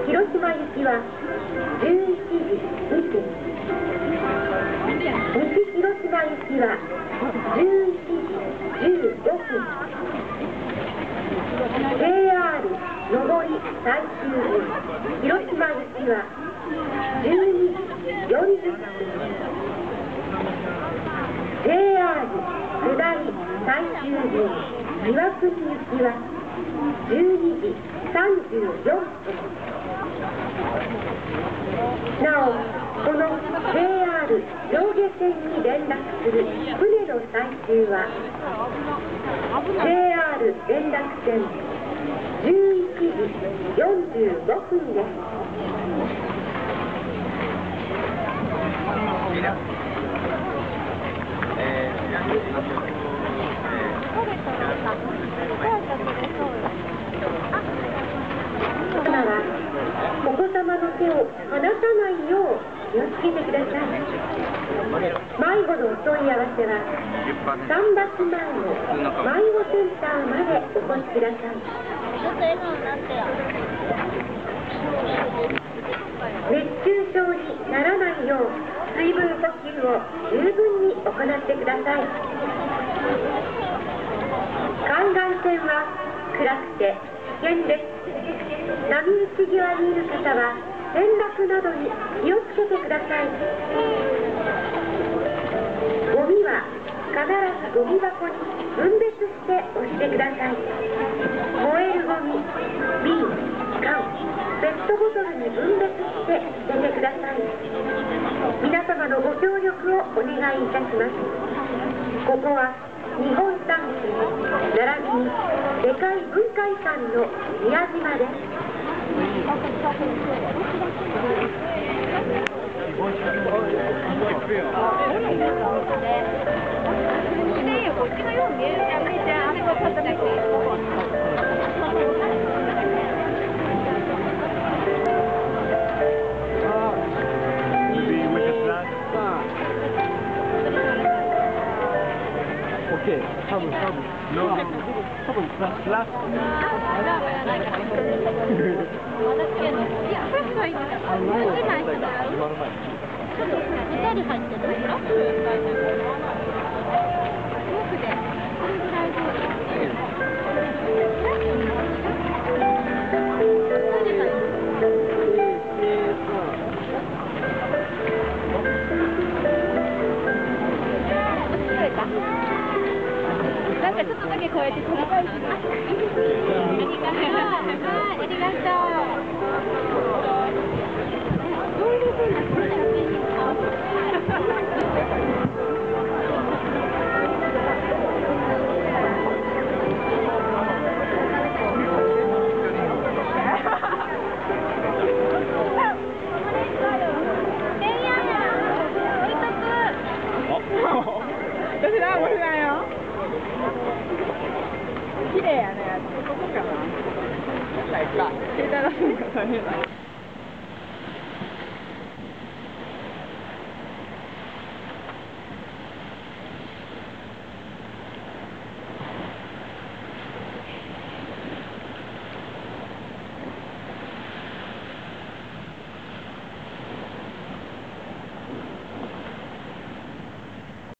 広島行きは11時2分。西広島行きは11時15分。JR 上り最終便広島行きは12時40分。JR 下り最終便岩国行きは12時34分。なお、この JR 上下線に連絡する船の最終は JR 連絡船11時45分です。お子様の手を離さないよう気をつけてください。迷子のお問い合わせは桟橋前の迷子センターまでお越しください。熱中症にならないよう水分補給を十分に行ってください。海岸線は暗くて危険です。波打ち際にいる方は転落などに気をつけてください。ゴミは必ずゴミ箱に分別しておいてください。燃えるゴミ、瓶、缶、ペットボトルに分別して捨ててください。皆様のご協力をお願いいたします。ここは日本三景並びに世界文化遺産の宮島です。Okay, tough. Last. なんかちょっとだけ超えて取り返します。ありがと綺麗やね。ここかな。ないか。携帯出すのが大変だ。